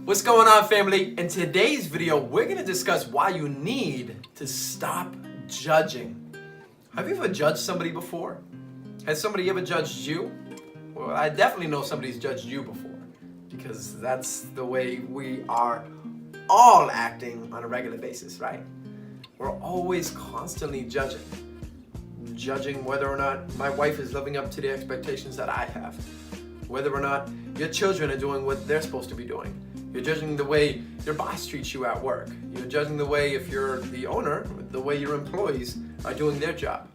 What's going on, family? In today's video, we're going to discuss why you need to stop judging. Have you ever judged somebody before? Has somebody ever judged you? Well, I definitely know somebody's judged you before, because that's the way we are all acting on a regular basis, right? We're always constantly judging whether or not my wife is living up to the expectations that I have, whether or not your children are doing what they're supposed to be doing. You're judging the way your boss treats you at work. You're judging the way, if you're the owner, the way your employees are doing their job.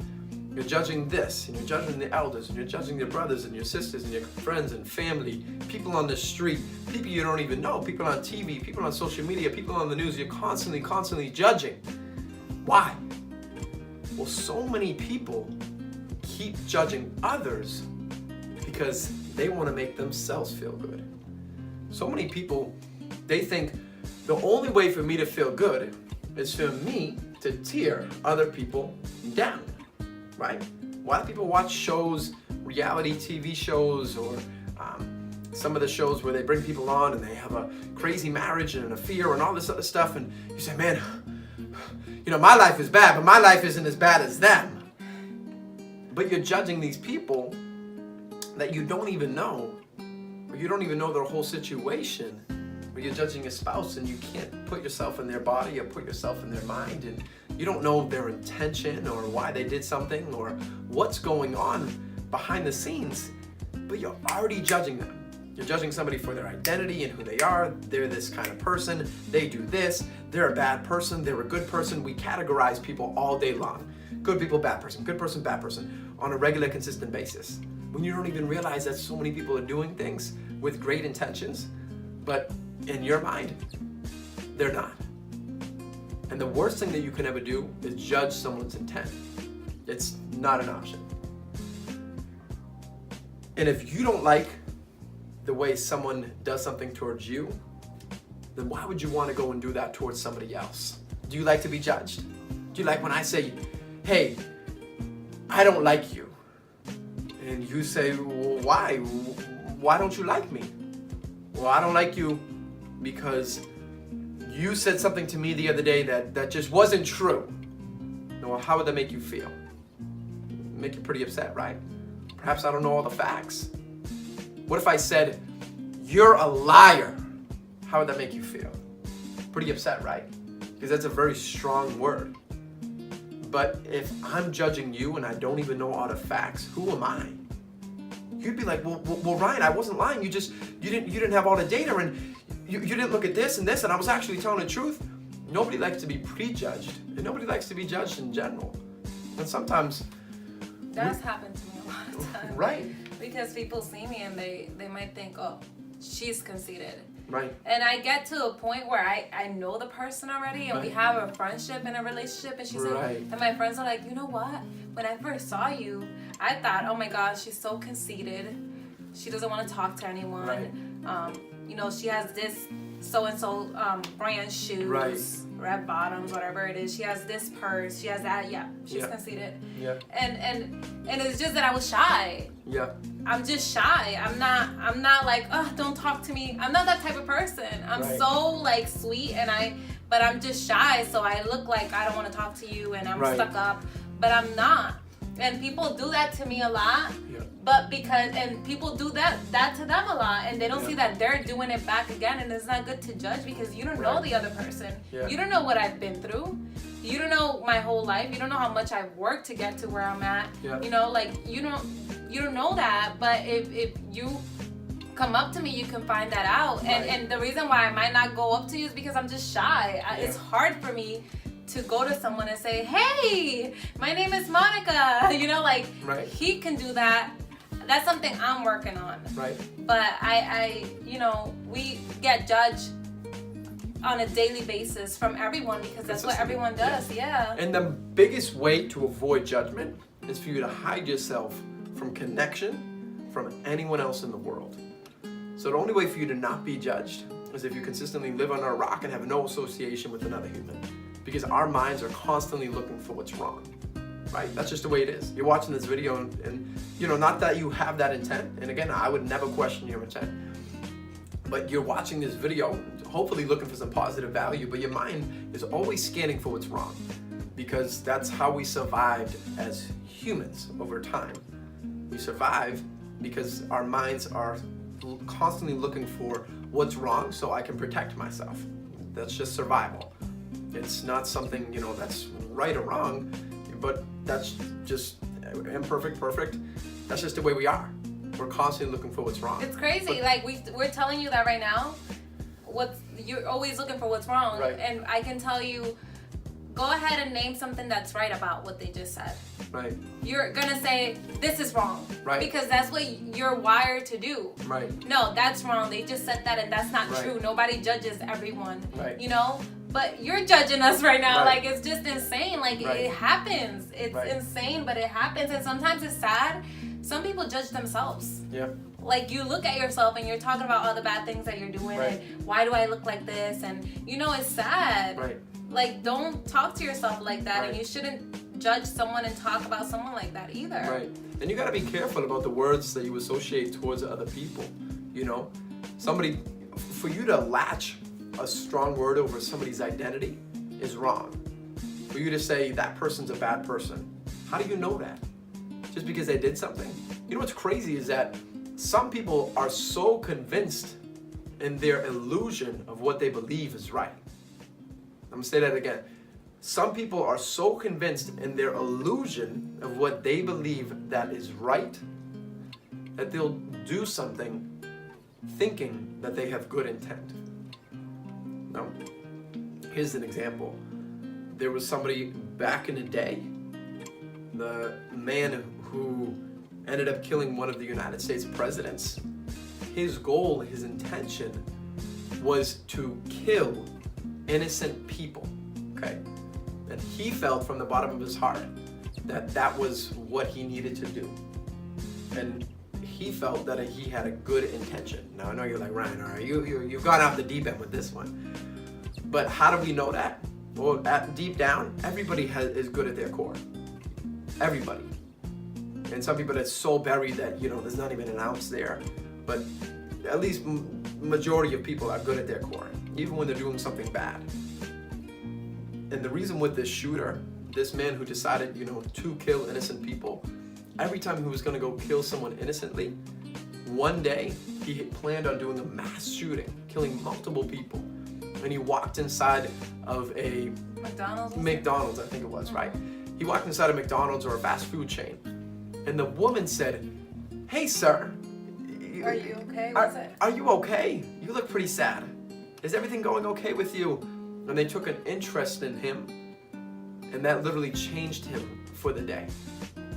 You're judging this, and you're judging the elders, and you're judging your brothers and your sisters and your friends and family, people on the street, people you don't even know, people on TV, people on social media, people on the news. You're constantly judging. Why? Well, so many people keep judging others because they want to make themselves feel good. So many people, they think the only way for me to feel good is for me to tear other people down, right? Why do people watch shows, reality TV shows, or some of the shows where they bring people on and they have a crazy marriage and an affair and all this other stuff, and you say, man, you know, my life is bad, but my life isn't as bad as them. But you're judging these people that you don't even know, or you don't even know their whole situation. Or you're judging a spouse and you can't put yourself in their body or put yourself in their mind, and you don't know their intention or why they did something or what's going on behind the scenes, but you're already judging them. You're judging somebody for their identity and who they are. They're this kind of person. They do this. They're a bad person. They're a good person. We categorize people all day long. Good people, bad person. Good person, bad person, on a regular, consistent basis. When you don't even realize that so many people are doing things with great intentions, but in your mind, they're not. And the worst thing that you can ever do is judge someone's intent. It's not an option. And if you don't like the way someone does something towards you, then why would you want to go and do that towards somebody else? Do you like to be judged? Do you like when I say, hey, I don't like you? And you say, well, why? Why don't you like me? Well, I don't like you because you said something to me the other day that just wasn't true. Well, how would that make you feel? Make you pretty upset, right? Perhaps I don't know all the facts. What if I said, you're a liar? How would that make you feel? Pretty upset, right? Because that's a very strong word. But if I'm judging you and I don't even know all the facts, who am I? You'd be like, well, Ryan, I wasn't lying. You didn't have all the data, and you didn't look at this and this, and I was actually telling the truth. Nobody likes to be prejudged, and nobody likes to be judged in general. And sometimes that's happened to me a lot of times. Right. Because people see me and they might think, oh, she's conceited. Right. And I get to a point where I know the person already, and we have a friendship and a relationship, and she's like, and my friends are like, you know what? When I first saw you, I thought, oh my gosh, she's so conceited. She doesn't want to talk to anyone. Right. You know, she has this so-and-so brand shoes, red bottoms, whatever it is. She has this purse. She has that. Yeah, she's conceited. Yeah. And it's just that I was shy. Yeah. I'm just shy. I'm not like, oh, don't talk to me. I'm not that type of person. I'm so like sweet, but I'm just shy. So I look like I don't want to talk to you, and I'm stuck up, but I'm not. And people do that to me a lot. Yeah. But people do that to them a lot, and they don't see that they're doing it back again, and it's not good to judge because you don't know the other person. Yeah. You don't know what I've been through. You don't know my whole life. You don't know how much I've worked to get to where I'm at. Yeah. You know, like you don't know that, but if you come up to me, you can find that out. And the reason why I might not go up to you is because I'm just shy. It's hard for me to go to someone and say, hey, my name is Monica. You know, like he can do that. That's something I'm working on. Right. But I we get judged on a daily basis from everyone because that's what everyone does. Yeah. And the biggest way to avoid judgment is for you to hide yourself from connection from anyone else in the world. So the only way for you to not be judged is if you consistently live under a rock and have no association with another human. Because our minds are constantly looking for what's wrong. right? That's just the way it is. You're watching this video and you know, not that you have that intent, and again, I would never question your intent, but you're watching this video, hopefully looking for some positive value, but your mind is always scanning for what's wrong, because that's how we survived as humans over time. We survive because our minds are constantly looking for what's wrong so I can protect myself. That's just survival. It's not something, that's right or wrong, but that's just imperfect, perfect. That's just the way we are. We're constantly looking for what's wrong. It's crazy. Like we're telling you that right now. You're always looking for what's wrong, right. And I can tell you, go ahead and name something that's right about what they just said. Right. You're gonna say this is wrong, right? Because that's what you're wired to do. Right. No, that's wrong. They just said that, and that's not right. true. Nobody judges everyone. Right. But you're judging us right now. Right. Like it's just insane. Like right. it happens. It's right. insane, but it happens, and sometimes it's sad. Some people judge themselves. Yeah. Like you look at yourself and you're talking about all the bad things that you're doing, right. and why do I look like this? And it's sad. Right. Like don't talk to yourself like that, right. and you shouldn't judge someone and talk about someone like that either. Right. And you got to be careful about the words that you associate towards other people. Somebody, for you to latch a strong word over somebody's identity is wrong. For you to say that person's a bad person, how do you know that? Just because they did something? What's crazy is that some people are so convinced in their illusion of what they believe is right. I'm gonna say that again. Some people are so convinced in their illusion of what they believe that is right that they'll do something thinking that they have good intent. Now, here's an example. There was somebody back in the day, the man who ended up killing one of the United States presidents. His goal, his intention was to kill innocent people, okay? And he felt from the bottom of his heart that that was what he needed to do. And he felt that he had a good intention. Now I know you're like, Ryan, all right, you've gone off the deep end with this one. But how do we know that? Well, deep down, everybody is good at their core. Everybody. And some people that's so buried that, there's not even an ounce there. But at least majority of people are good at their core, even when they're doing something bad. And the reason with this shooter, this man who decided, to kill innocent people, every time he was going to go kill someone innocently, one day he had planned on doing a mass shooting, killing multiple people. And he walked inside of a McDonald's, I think it was, right? He walked inside a McDonald's or a fast food chain. And the woman said, "Hey, sir. Are you okay? Are you okay? You look pretty sad. Is everything going okay with you?" And they took an interest in him, and that literally changed him for the day.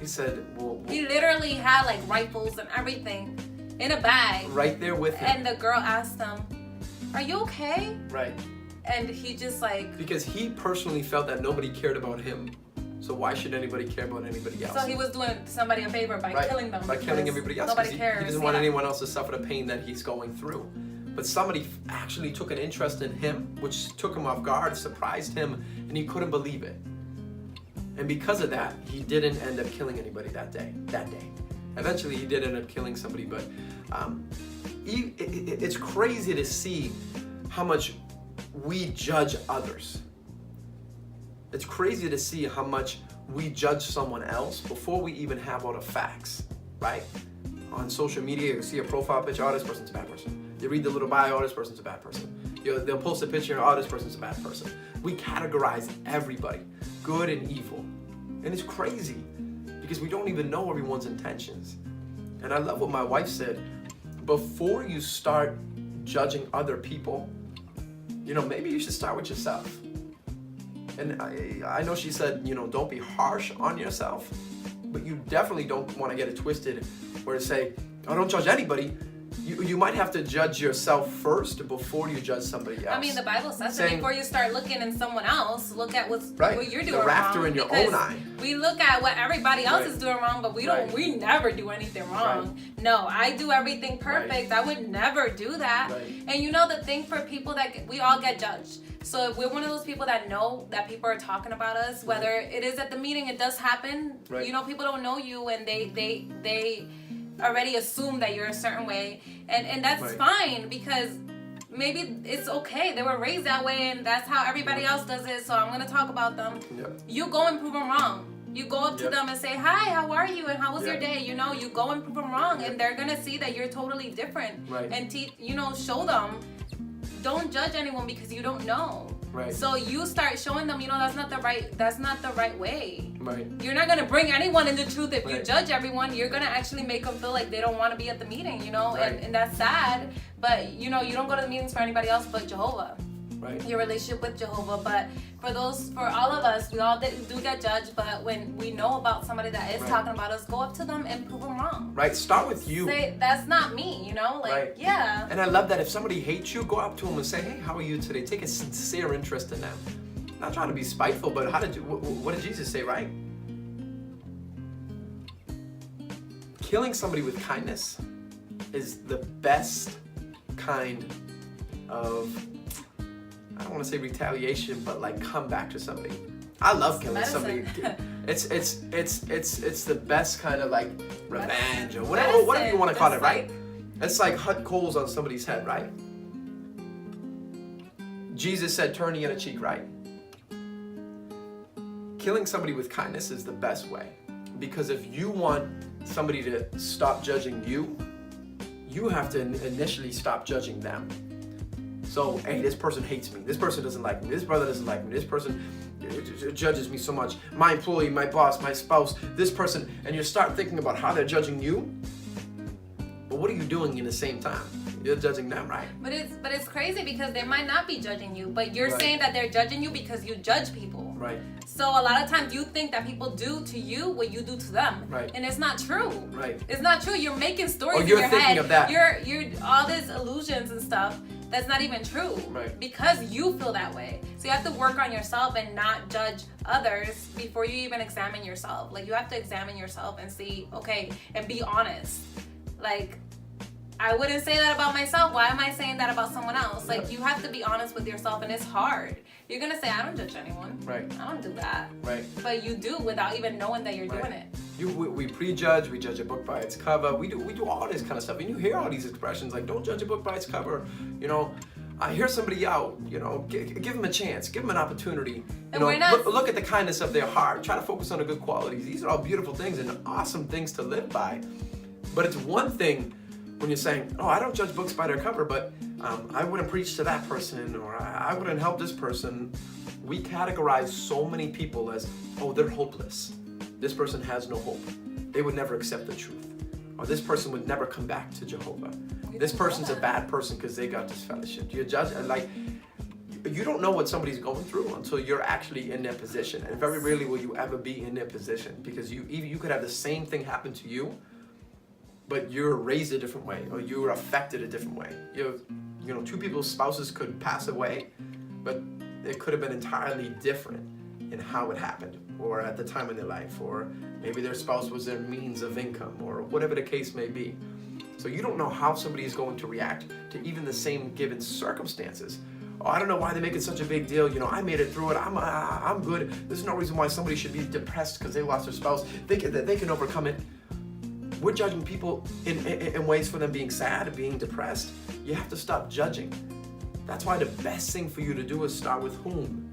He said, well he literally had like rifles and everything in a bag. Right there with him. And the girl asked him, "Are you okay?" Right. And he just like... Because he personally felt that nobody cared about him. So why should anybody care about anybody else? So he was doing somebody a favor by killing them. By killing everybody else. Nobody cares. He doesn't want anyone else to suffer the pain that he's going through. But somebody actually took an interest in him, which took him off guard, surprised him, and he couldn't believe it. And because of that, he didn't end up killing anybody that day. Eventually, he did end up killing somebody, but it's crazy to see how much we judge others. It's crazy to see how much we judge someone else before we even have all the facts, right? On social media, you see a profile picture, oh, this person's a bad person. You read the little bio, oh, this person's a bad person. They'll post a picture, oh, this person's a bad person. We categorize everybody, good and evil. And it's crazy because we don't even know everyone's intentions. And I love what my wife said. Before you start judging other people, maybe you should start with yourself. And I know she said, don't be harsh on yourself, but you definitely don't want to get it twisted or say, oh, don't judge anybody. You might have to judge yourself first before you judge somebody else. I mean, the Bible says that before you start looking in someone else, look at what you're doing wrong. The rafter in your own eye. We look at what everybody else is doing wrong, but we never do anything wrong. Right. No, I do everything perfect. Right. I would never do that. Right. And the thing for people that we all get judged. So if we're one of those people that know that people are talking about us, whether it is at the meeting, it does happen. Right. People don't know you and they already assume that you're a certain way, and that's fine, because maybe it's okay. They were raised that way, and that's how everybody else does it. So I'm gonna talk about them. Yep. You go and prove them wrong. You go up to them and say, "Hi, how are you? And how was your day?" You know, you go and prove them wrong, and they're gonna see that you're totally different. Right. And show them. Don't judge anyone because you don't know. Right. So you start showing them, that's not the right way. Right. You're not gonna bring anyone into truth if you judge everyone. You're gonna actually make them feel like they don't want to be at the meeting, Right. and that's sad. But you don't go to the meetings for anybody else but Jehovah. Right. Your relationship with Jehovah. But for all of us, we all do get judged. But when we know about somebody that is talking about us, go up to them and prove them wrong. Right. Start with you. Say, that's not me, Right. yeah. And I love that if somebody hates you, go up to them and say, "Hey, how are you today?" Take a sincere interest in them. Not trying to be spiteful, but what did Jesus say, right? Killing somebody with kindness is the best kind of, I don't want to say retaliation, but like comeback to somebody. I love killing somebody. It's the best kind of like revenge or whatever you want to call it, right? It's like hot coals on somebody's head, right? Jesus said, "Turn the other cheek," right? Killing somebody with kindness is the best way, because if you want somebody to stop judging you, you have to initially stop judging them. So, hey, this person hates me. This person doesn't like me. This brother doesn't like me. This person judges me so much. My employee, my boss, my spouse, this person. And you start thinking about how they're judging you. But what are you doing in the same time? You're judging them, right? But it's crazy because they might not be judging you, but you're saying that they're judging you because you judge people. Right. So a lot of times you think that people do to you what you do to them. Right. And it's not true. Right. It's not true. You're making stories in you're your thinking head. of that. You're all these illusions and stuff that's not even true. Right. Because you feel that way. So you have to work on yourself and not judge others before you even examine yourself. Like, you have to examine yourself and see, okay, and be honest. Like, I wouldn't say that about myself. Why am I saying that about someone else? Like, you have to be honest with yourself, and it's hard. You're gonna say, "I don't judge anyone. Right. I don't do that." Right. But you do without even knowing that you're doing it. We prejudge. We judge a book by its cover. We do all this kind of stuff, and you hear all these expressions like, "Don't judge a book by its cover." I hear somebody out. Give them a chance. Give them an opportunity. Look at the kindness of their heart. Try to focus on the good qualities. These are all beautiful things and awesome things to live by. But it's one thing when you're saying, "Oh, I don't judge books by their cover, but I wouldn't preach to that person, or I wouldn't help this person." We categorize so many people as, "Oh, they're hopeless. This person has no hope. They would never accept the truth. Or this person would never come back to Jehovah. This person's a bad person because they got this fellowship." You judge, like, you don't know what somebody's going through until you're actually in their position. And very rarely will you ever be in their position, because you could have the same thing happen to you, but you're raised a different way, or you're affected a different way. Two people's spouses could pass away, but it could have been entirely different in how it happened, or at the time in their life, or maybe their spouse was their means of income, or whatever the case may be. So you don't know how somebody is going to react to even the same given circumstances. "Oh, I don't know why they make it such a big deal. I made it through it. I'm good. There's no reason why somebody should be depressed because they lost their spouse. They can overcome it." We're judging people in ways for them being sad and being depressed. You have to stop judging. That's why the best thing for you to do is start with whom?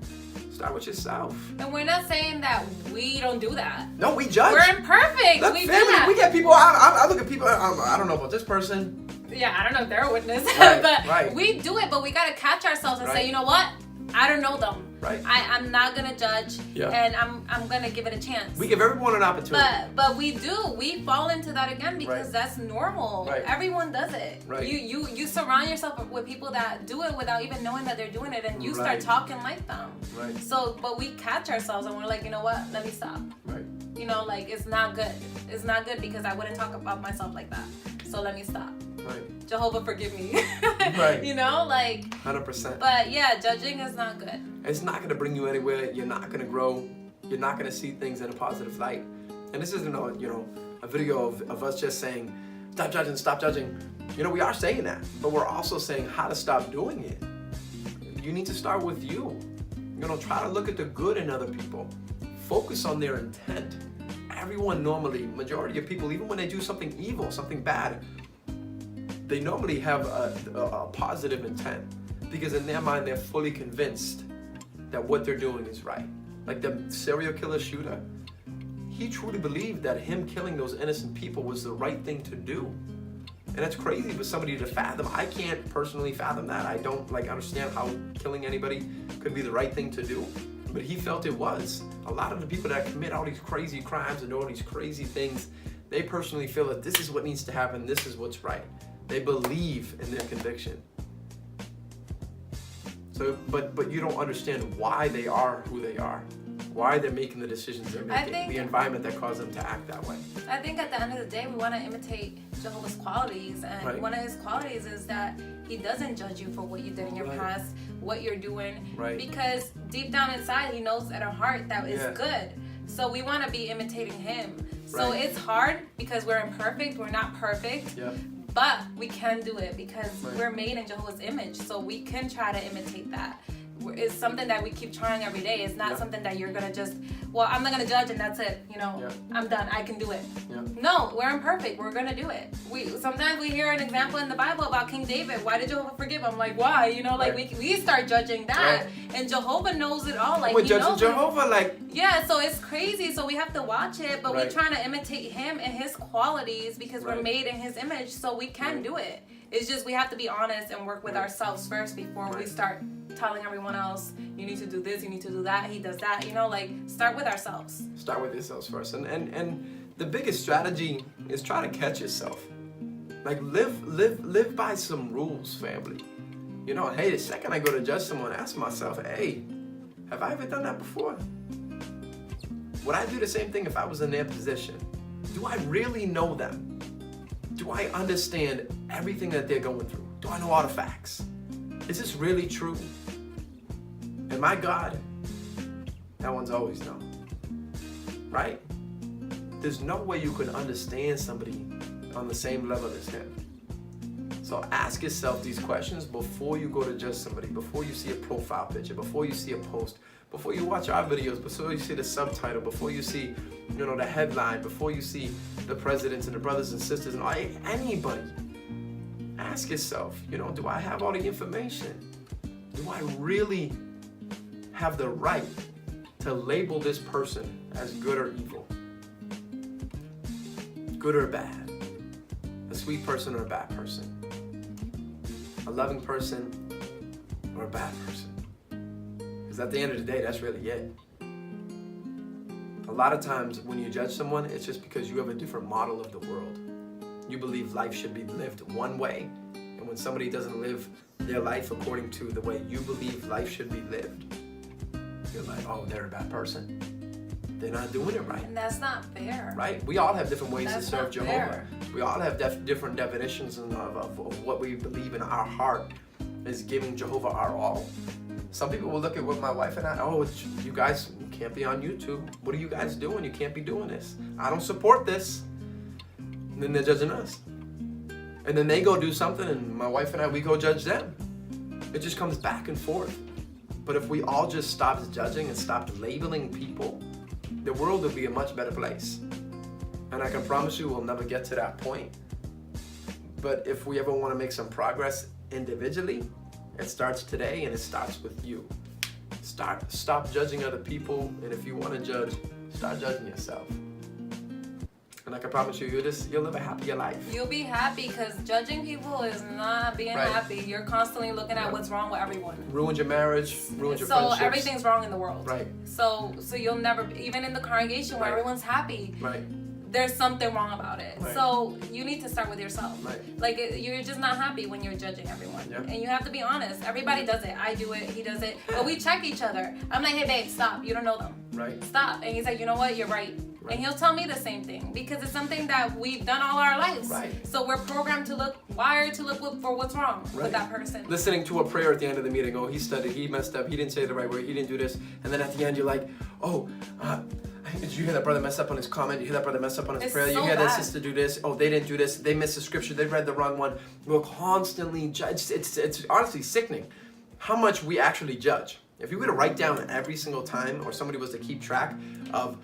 Start with yourself. And we're not saying that we don't do that. No, we judge. We're imperfect. Look, we family, do that. we get people, I look at people, I don't know about this person. Yeah, I don't know if they're a witness. Right, but right. We do it, but we gotta catch ourselves and Right. say, "You know what? I don't know them. Right. I'm not gonna judge, Yeah. and I'm gonna give it a chance." We give everyone an opportunity. But we fall into that again because Right. that's normal. Right. Everyone does it. Right. You surround yourself with people that do it without even knowing that they're doing it, and you start Right. talking like them. Right. So, but we catch ourselves and we're like, "You know what? Let me stop." Right. Like, it's not good. It's not good because I wouldn't talk about myself like that. So let me stop. Right. Jehovah, forgive me. Right. 100%. But yeah, judging is not good. It's not going to bring you anywhere. You're not going to grow. You're not going to see things in a positive light. And this isn't a video of us just saying, "Stop judging, stop judging." We are saying that, but we're also saying how to stop doing it. You need to start with you. Try to look at the good in other people. Focus on their intent. Everyone normally, majority of people, even when they do something evil, something bad, they normally have a positive intent, because in their mind they're fully convinced that what they're doing is right. Like the serial killer shooter, he truly believed that him killing those innocent people was the right thing to do. And that's crazy for somebody to fathom. I can't personally fathom that. I don't understand how killing anybody could be the right thing to do. But he felt it was. A lot of the people that commit all these crazy crimes and do all these crazy things, they personally feel that this is what needs to happen, this is what's right. They believe in their conviction. So, but you don't understand why they are who they are, why they're making the decisions they're making, the environment that caused them to act that way. I think at the end of the day, we want to imitate Jehovah's qualities, and one of his qualities is that he doesn't judge you for what you did in your past, what you're doing, because deep down inside, he knows at our heart that is good. So we want to be imitating him. So it's hard because we're imperfect, we're not perfect. But we can do it because we're made in Jehovah's image, so we can try to imitate that. It's something that we keep trying every day. It's not something that you're gonna just, well, I'm not gonna judge and that's it. I'm done. I can do it. No, we're imperfect. We're gonna do it. Sometimes we hear an example in the Bible about King David. Why did Jehovah forgive him? Like, why? We start judging that, and Jehovah knows it all. Like, we're judging Jehovah, so it's crazy. So we have to watch it, but we're trying to imitate him and his qualities because we're made in his image, so we can do it. It's just we have to be honest and work with ourselves first before we start telling everyone else, you need to do this, you need to do that, he does that, start with ourselves. Start with yourselves first. And the biggest strategy is try to catch yourself. Like live by some rules, family. Hey, the second I go to judge someone, ask myself, hey, have I ever done that before? Would I do the same thing if I was in their position? Do I really know them? Do I understand everything that they're going through? Do I know all the facts? Is this really true? And my God, that one's always no. Right? There's no way you can understand somebody on the same level as him. So ask yourself these questions before you go to judge somebody, before you see a profile picture, before you see a post, before you watch our videos, before you see the subtitle, before you see, the headline, before you see the presidents and the brothers and sisters and anybody. Ask yourself, do I have all the information? Do I really have the right to label this person as good or evil? Good or bad? A sweet person or a bad person? A loving person or a bad person? Because at the end of the day, that's really it. A lot of times when you judge someone, it's just because you have a different model of the world. You believe life should be lived one way, and when somebody doesn't live their life according to the way you believe life should be lived, you're like, oh, they're a bad person. They're not doing it right. And that's not fair. Right? We all have different ways to serve Jehovah. We all have different definitions of what we believe in our heart is giving Jehovah our all. Some people will look at what my wife and I, you guys can't be on YouTube. What are you guys doing? You can't be doing this. I don't support this. And then they're judging us. And then they go do something and my wife and I, we go judge them. It just comes back and forth. But if we all just stopped judging and stopped labeling people, the world would be a much better place. And I can promise you we'll never get to that point. But if we ever want to make some progress individually, it starts today and it starts with you. Stop judging other people, and if you want to judge, start judging yourself. And I can promise you, you'll live a happier life. You'll be happy because judging people is not being happy. You're constantly looking at what's wrong with everyone. Ruins your marriage, ruins your friendships. So everything's wrong in the world. Right. So you'll never, even in the congregation where everyone's happy. Right. There's something wrong about it. Right. So you need to start with yourself. Right. You're just not happy when you're judging everyone. Yeah. And you have to be honest. Everybody does it. I do it. He does it. But we check each other. I'm like, hey, babe, stop. You don't know them. Right. Stop. And he's like, you know what? You're right. And he'll tell me the same thing because it's something that we've done all our lives. Right. So we're programmed wired to look for what's wrong with that person. Listening to a prayer at the end of the meeting. Oh, he stuttered. He messed up. He didn't say the right word. He didn't do this. And then at the end, you're like, did you hear that brother mess up on his comment? You hear that brother mess up on his prayer? You hear that sister do this? Oh, they didn't do this. They missed the scripture. They read the wrong one. We're constantly judged. It's honestly sickening how much we actually judge. If you were to write down every single time, or somebody was to keep track of,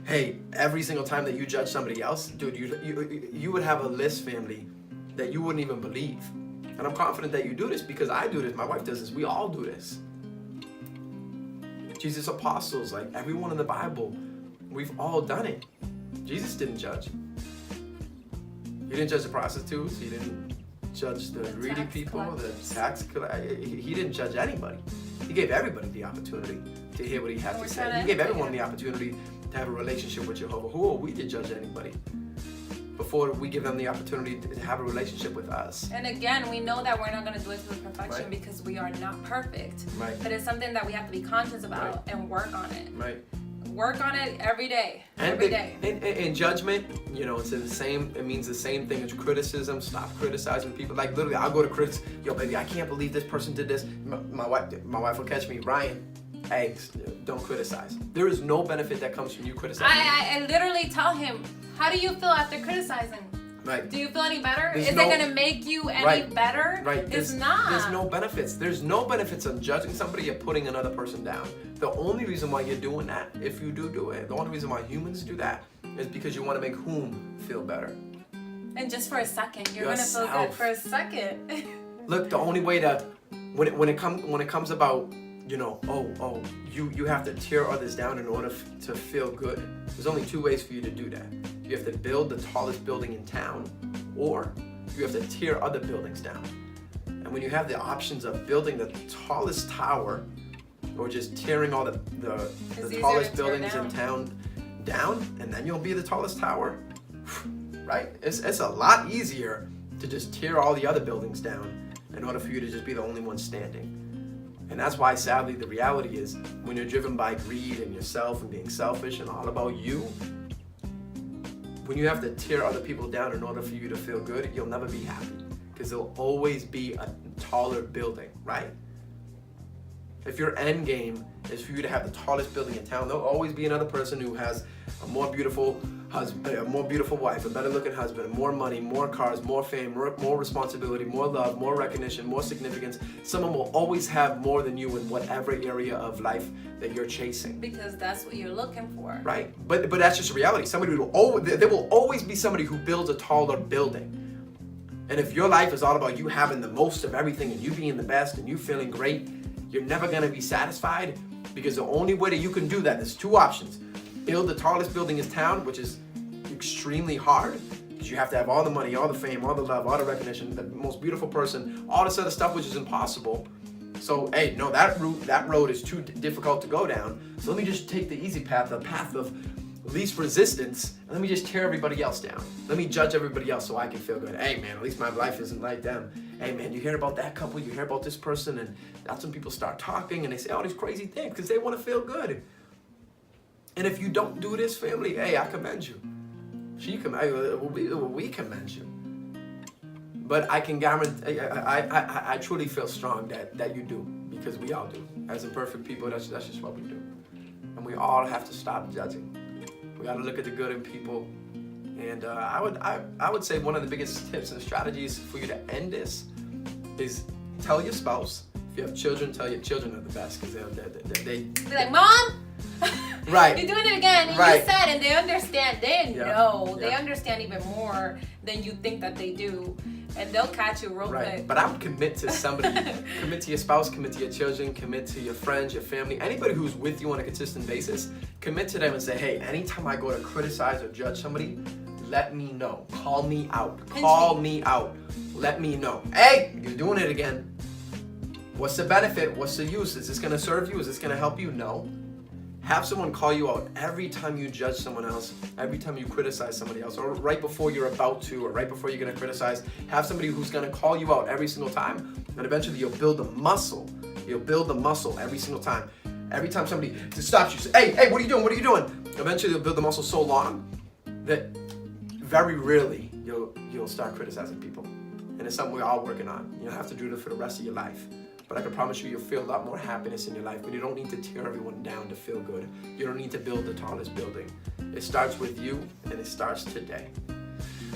hey, every single time that you judge somebody else, dude, you would have a list, family, that you wouldn't even believe. And I'm confident that you do this because I do this. My wife does this. We all do this. Jesus' apostles, like everyone in the Bible, we've all done it. Jesus didn't judge. He didn't judge the prostitutes. He didn't judge the greedy people, the tax collectors. He didn't judge anybody. He gave everybody the opportunity to hear what he had to say. He gave everyone the opportunity to have a relationship with Jehovah. Who are we to judge anybody before we give them the opportunity to have a relationship with us? And again, we know that we're not going to do it to perfection because we are not perfect. Right. But it's something that we have to be conscious about and work on it. Right. Work on it every day. In judgment, you know, it's the same. It means the same thing as criticism. Stop criticizing people. Like literally, I'll go to critics. Yo, baby, I can't believe this person did this. My wife will catch me. Ryan, hey, don't criticize. There is no benefit that comes from you criticizing. I literally tell him, how do you feel after criticizing? Right. Do you feel any better? Is it going to make you any better? Right. It's not. There's no benefits. There's no benefits on judging somebody or putting another person down. The only reason why you're doing that, if you do it, the only reason why humans do that is because you want to make whom feel better. And just for a second, you're going to feel good for a second. Look, the only way to, when it comes about, you know, you have to tear others down in order to feel good. There's only two ways for you to do that. You have to build the tallest building in town, or you have to tear other buildings down. And when you have the options of building the tallest tower, or just tearing all the tallest buildings in town down, and then you'll be the tallest tower, right? It's a lot easier to just tear all the other buildings down in order for you to just be the only one standing. And that's why, sadly, the reality is when you're driven by greed and yourself and being selfish and all about you, when you have to tear other people down in order for you to feel good, you'll never be happy because there'll always be a taller building, right? If your end game is for you to have the tallest building in town, there'll always be another person who has a more beautiful husband, a more beautiful wife, a better looking husband, more money, more cars, more fame, more responsibility, more love, more recognition, more significance. Someone will always have more than you in whatever area of life that you're chasing. Because that's what you're looking for. Right, but that's just reality. There will always be somebody who builds a taller building. And if your life is all about you having the most of everything and you being the best and you feeling great, you're never gonna be satisfied, because the only way that you can do that is two options. Build the tallest building in town, which is extremely hard, because you have to have all the money, all the fame, all the love, all the recognition, the most beautiful person, all this other stuff, which is impossible. So, hey, no, that road is too difficult to go down. So let me just take the easy path, the path of least resistance, and let me just tear everybody else down. Let me judge everybody else so I can feel good. Hey, man, at least my life isn't like them. Hey, man, you hear about that couple, you hear about this person, and that's when people start talking, and they say all these crazy things because they want to feel good. And if you don't do this, family, hey, I commend you. We commend you. But I can guarantee, I truly feel strong that you do, because we all do. As imperfect people, that's just what we do. And we all have to stop judging. We got to look at the good in people. And I would say one of the biggest tips and strategies for you to end this is tell your spouse. If you have children, tell your children are the best, because they be like, Mom, right, you're doing it again. And right. You said, and they understand. They know. Yeah. They understand even more than you think that they do. And they'll catch you real quick. But I would commit to somebody. Commit to your spouse, commit to your children, commit to your friends, your family, anybody who's with you on a consistent basis. Commit to them and say, hey, anytime I go to criticize or judge somebody, let me know. Call me out. Call me out. Let me know. Hey, you're doing it again. What's the benefit? What's the use? Is this going to serve you? Is this going to help you? No. Have someone call you out every time you judge someone else, every time you criticize somebody else, or right before you're about to, or right before you're going to criticize. Have somebody who's going to call you out every single time, and eventually you'll build the muscle. You'll build the muscle every single time. Every time somebody stops you, say, hey, what are you doing? What are you doing? Eventually you'll build the muscle so long that very rarely you'll start criticizing people. And it's something we're all working on. You don't have to do it for the rest of your life. But I can promise you'll feel a lot more happiness in your life. But you don't need to tear everyone down to feel good. You don't need to build the tallest building. It starts with you, and it starts today.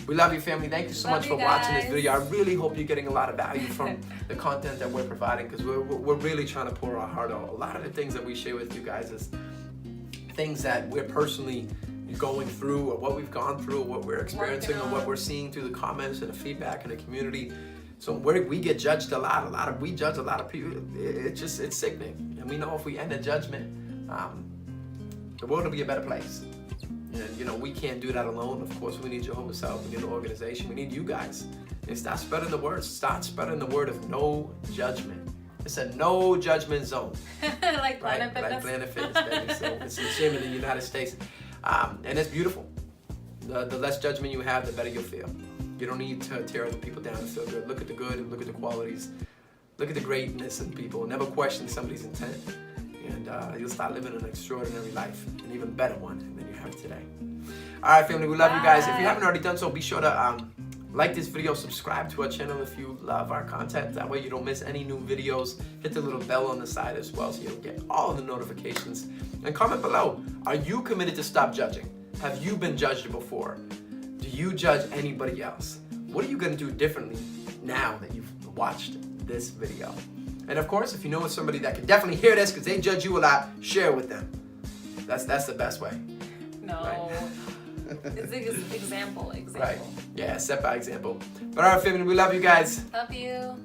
We love you, family. Thank you so much for watching this video. I really hope you're getting a lot of value from the content that we're providing, because we're really trying to pour our heart out. A lot of the things that we share with you guys is things that we're personally going through, or what we've gone through, or what we're experiencing, or what we're seeing through the comments and the feedback in the community. So we get judged a lot. We judge a lot of people. It's sickening. And we know if we end a judgment, the world will be a better place. And we can't do that alone. Of course, we need Jehovah's help. We need an organization. We need you guys. And start spreading the word. Start spreading the word of no judgment. It's a no judgment zone. Like Planet Fitness. Like Planet Fitness, baby. So it's a gym in the United States. And it's beautiful. The less judgment you have, the better you'll feel. You don't need to tear other people down to feel good. Look at the good and look at the qualities. Look at the greatness in people. Never question somebody's intent. And you'll start living an extraordinary life, an even better one than you have today. All right, family, we love you guys. If you haven't already done so, be sure to like this video, subscribe to our channel if you love our content. That way you don't miss any new videos. Hit the little bell on the side as well so you'll get all of the notifications. And comment below, are you committed to stop judging? Have you been judged before? Do you judge anybody else? What are you going to do differently now that you've watched this video? And of course, if you know somebody that can definitely hear this because they judge you a lot, share with them. That's the best way. No. Right? It's example. Right. Yeah, set by example. But all right, family, we love you guys. Love you.